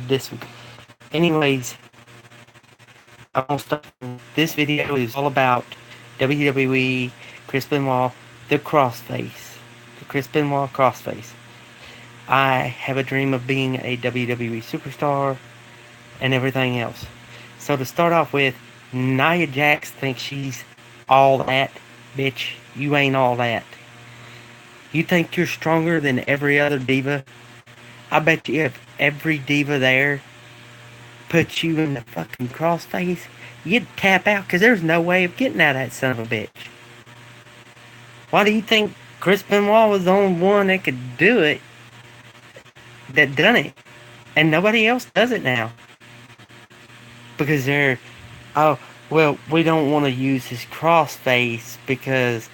this week. Anyways, I'm gonna start. This video is all about WWE, Chris Benoit, the Crossface. The Chris Benoit Crossface. I have a dream of being a WWE superstar and everything else. So to start off with, Nia Jax thinks she's all that. Bitch, you ain't all that. You think you're stronger than every other diva? I bet you if every diva there put you in the fucking crossface, you'd tap out because there's no way of getting out of that son of a bitch. Why do you think Chris Benoit was the only one that could do it, that done it, and nobody else does it now? Because they're, oh, well, we don't want to use his crossface because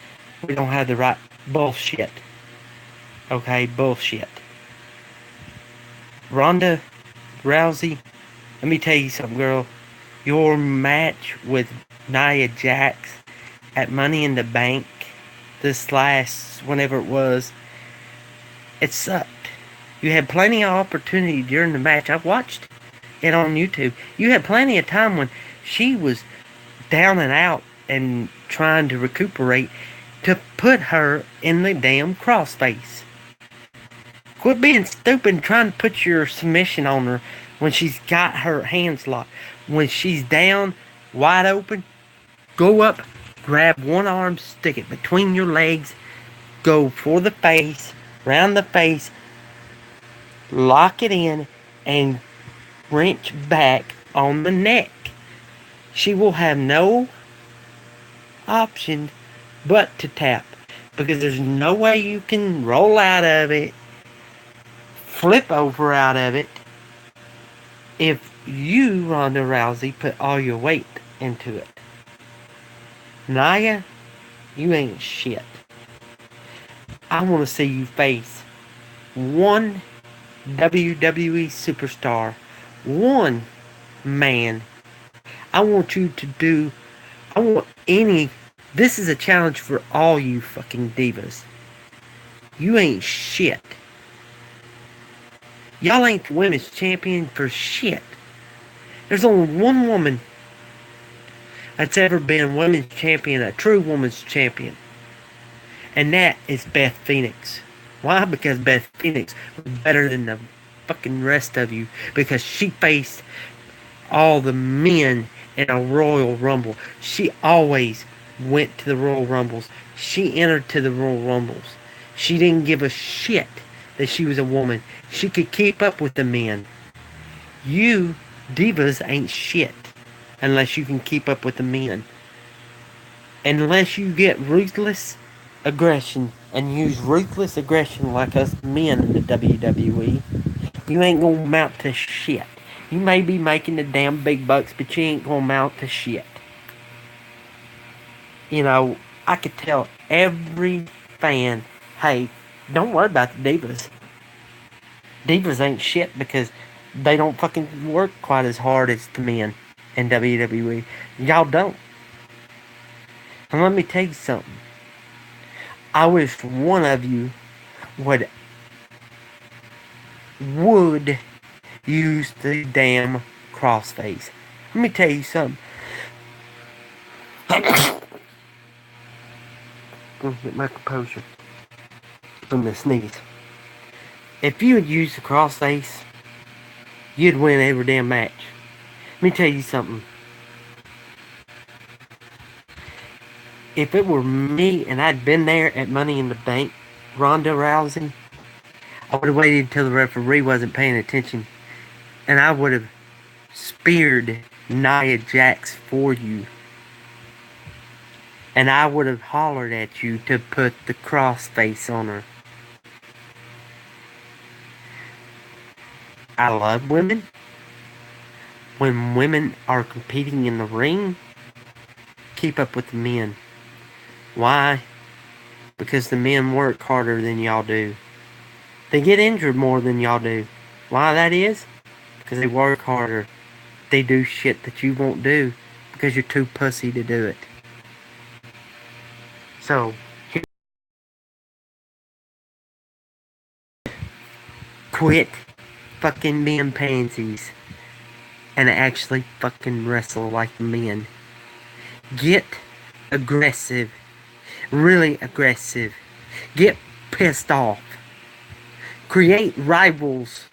we don't have the right bullshit. Okay, bullshit. Ronda Rousey, let me tell you something, girl. Your match with Nia Jax at Money in the Bank this last, whenever it was, it sucked. You had plenty of opportunity during the match. I watched it on YouTube. You had plenty of time when she was down and out and trying to recuperate to put her in the damn crossface. Quit being stupid and trying to put your submission on her when she's got her hands locked. When she's down, wide open, go up, grab one arm, stick it between your legs, go for the face, round the face, lock it in, and wrench back on the neck. She will have no option but to tap, because there's no way you can roll out of it, flip over out of it, if you, Ronda Rousey, put all your weight into it. Nia, you ain't shit. I want to see you face one WWE superstar, one man. I want you to do, this is a challenge for all you fucking divas. You ain't shit. Y'all ain't the women's champion for shit. There's only one woman that's ever been women's champion, a true women's champion. And that is Beth Phoenix. Why? Because Beth Phoenix was better than the fucking rest of you. Because she faced all the men in a Royal Rumble. She always went to the Royal Rumbles. She entered to the Royal Rumbles. She didn't give a shit that she was a woman. She could keep up with the men. You divas ain't shit unless you can keep up with the men. Unless you get ruthless aggression and use ruthless aggression like us men in the WWE, you ain't gonna amount to shit. You may be making the damn big bucks, but you ain't gonna amount to shit. You know, I could tell every fan, hey, don't worry about the divas. Divas ain't shit because they don't fucking work quite as hard as the men in WWE. Y'all don't. And let me tell you something. I wish one of you would use the damn crossface. Let me tell you something. Gonna get my composure from the sneeze. If you would use the crossface, you'd win every damn match. Let me tell you something. If it were me and I'd been there at Money in the Bank, Ronda Rousey, I would have waited until the referee wasn't paying attention, and I would have speared Nia Jax for you. And I would have hollered at you to put the crossface on her. I love women. When women are competing in the ring, keep up with the men. Why? Because the men work harder than y'all do. They get injured more than y'all do. Why that is? Because they work harder. They do shit that you won't do because you're too pussy to do it. So, quit fucking being pansies and actually fucking wrestle like men. Get aggressive. Really aggressive. Get pissed off. Create rivals.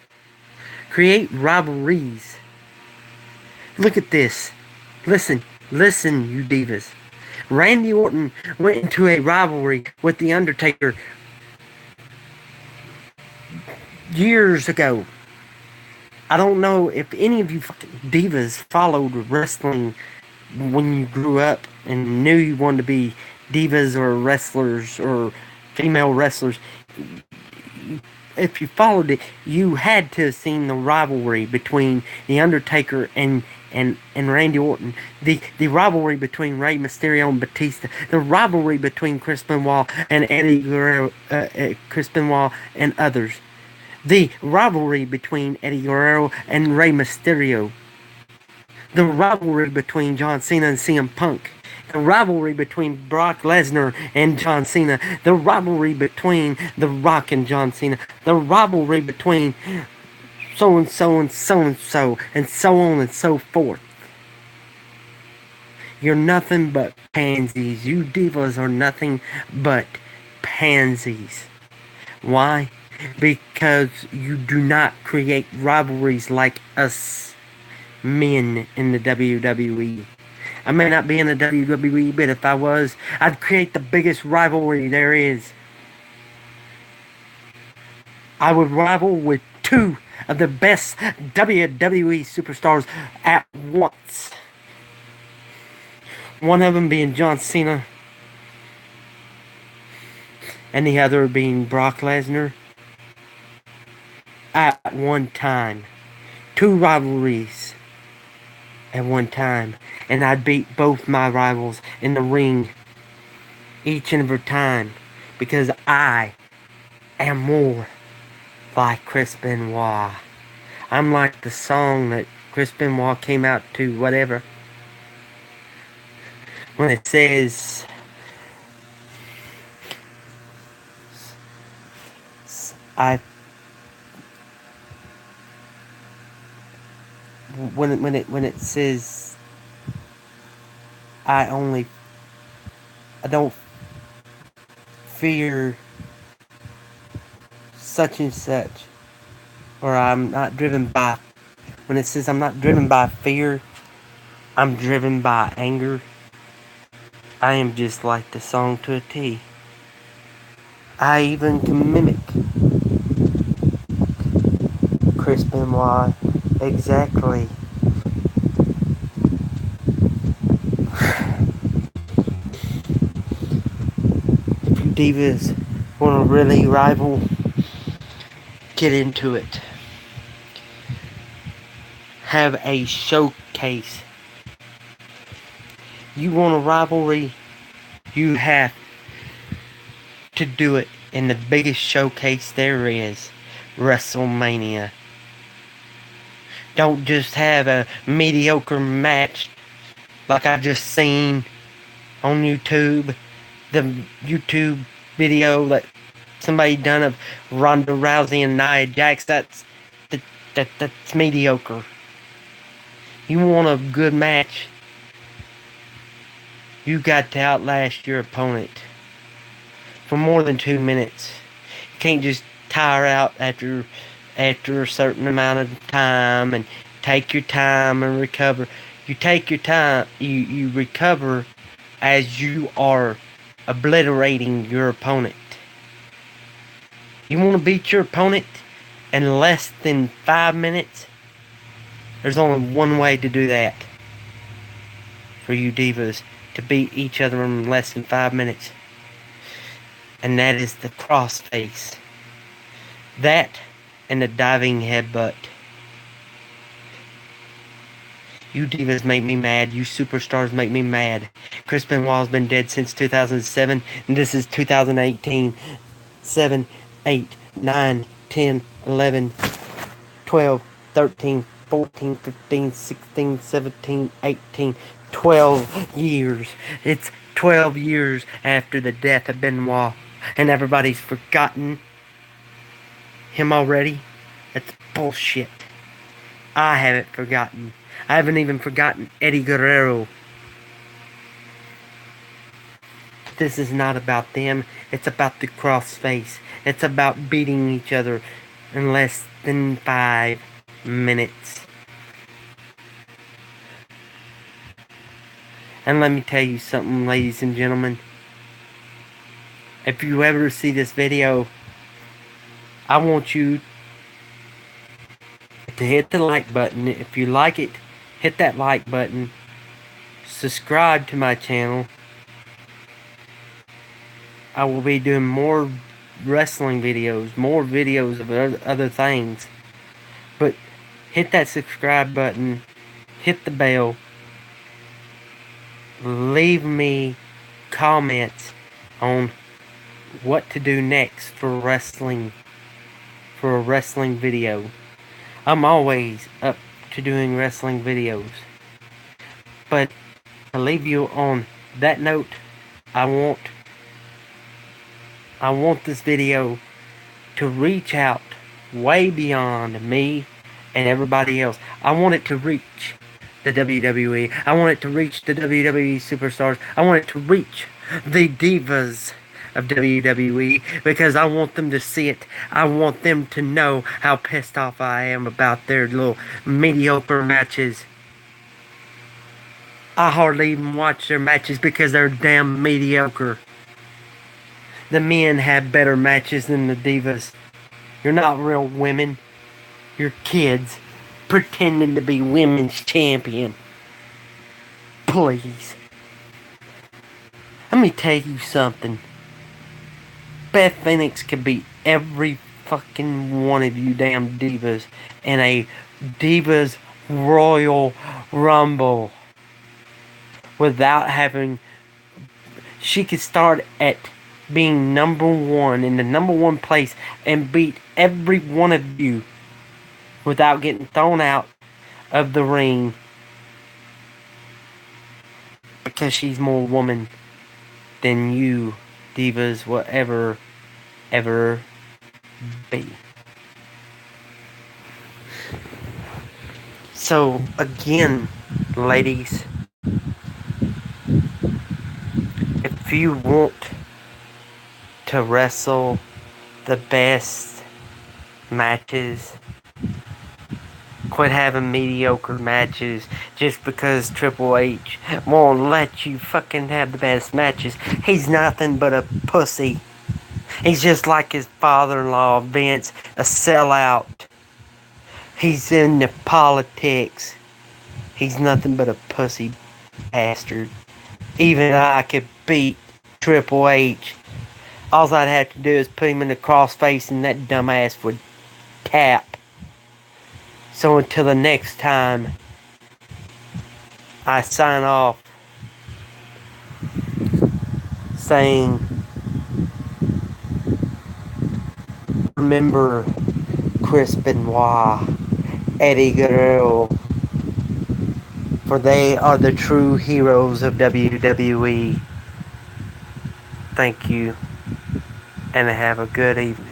Create rivalries. Look at this. Listen, you divas. Randy Orton went into a rivalry with The Undertaker years ago. I don't know if any of you fucking divas followed wrestling when you grew up and knew you wanted to be divas or wrestlers or female wrestlers. If you followed it, you had to have seen the rivalry between The Undertaker and Randy Orton, the rivalry between Rey Mysterio and Batista, the rivalry between Chris Benoit and Eddie Guerrero, Chris Benoit and others, the rivalry between Eddie Guerrero and Rey Mysterio, the rivalry between John Cena and CM Punk, the rivalry between Brock Lesnar and John Cena, the rivalry between The Rock and John Cena, the rivalry between so and so and so and so, and so on and so forth. You're nothing but pansies. You divas are nothing but pansies. Why? Because you do not create rivalries like us men in the WWE. I may not be in the WWE, but if I was, I'd create the biggest rivalry there is. I would rival with two of the best WWE superstars at once. One of them being John Cena, and the other being Brock Lesnar. At one time. Two rivalries at one time. And I'd beat both my rivals in the ring each and every time. Because I am more like Chris Benoit. I'm like the song that Chris Benoit came out to, whatever. When it says, when it says I don't fear such and such, or I'm not driven by, when it says I'm not driven by fear, I'm driven by anger. I am just like the song to a T. I even can mimic Chris Benoit exactly. If you divas want to really rival, get into it. Have a showcase. You want a rivalry, you have to do it in the biggest showcase there is, WrestleMania. Don't just have a mediocre match like I just seen on YouTube. The YouTube video that somebody done of Ronda Rousey and Nia Jax, that's mediocre. You want a good match, you got to outlast your opponent for more than 2 minutes. You can't just tire out after a certain amount of time and take your time and recover. You take your time, you recover as you are obliterating your opponent. You want to beat your opponent in less than 5 minutes? There's only one way to do that for you divas, to beat each other in less than 5 minutes. And that is the crossface. That and the diving headbutt. You divas make me mad. You superstars make me mad. Chris Benoit's been dead since 2007, and this is 2018. 7, 8, 9, 10, 11, 12, 13, 14, 15, 16, 17, 18, 12 years. It's 12 years after the death of Benoit, and everybody's forgotten him already. That's bullshit. I haven't forgotten. I haven't even forgotten Eddie Guerrero. This is not about them. It's about the Crossface. It's about beating each other in less than 5 minutes. And let me tell you something, ladies and gentlemen. If you ever see this video, I want you to hit the like button. If you like it, hit that like button. Subscribe to my channel. I will be doing more wrestling videos, more videos of other things. But hit that subscribe button, hit the bell, leave me comments on what to do next for wrestling, for a wrestling video. I'm always up to doing wrestling videos. But to leave you on that note, I want this video to reach out way beyond me and everybody else. I want it to reach the WWE. I want it to reach the WWE superstars. I want it to reach the divas of WWE, because I want them to see it. I want them to know how pissed off I am about their little mediocre matches. I hardly even watch their matches because they're damn mediocre. The men have better matches than the divas. You're not real women. You're kids pretending to be women's champion. Please. Let me tell you something. Beth Phoenix could beat every fucking one of you damn divas in a Divas Royal Rumble without having... She could start at being number one, in the number one place, and beat every one of you without getting thrown out of the ring, because she's more woman than you divas will ever be. So again, ladies, if you want to wrestle the best matches, quit having mediocre matches just because Triple H won't let you fucking have the best matches. He's nothing but a pussy. He's just like his father-in-law, Vince, a sellout. He's into politics. He's nothing but a pussy bastard. Even I could beat Triple H. All I'd have to do is put him in the crossface and that dumbass would tap. So until the next time, I sign off saying, remember Chris Benoit, Eddie Guerrero, for they are the true heroes of WWE. Thank you, and have a good evening.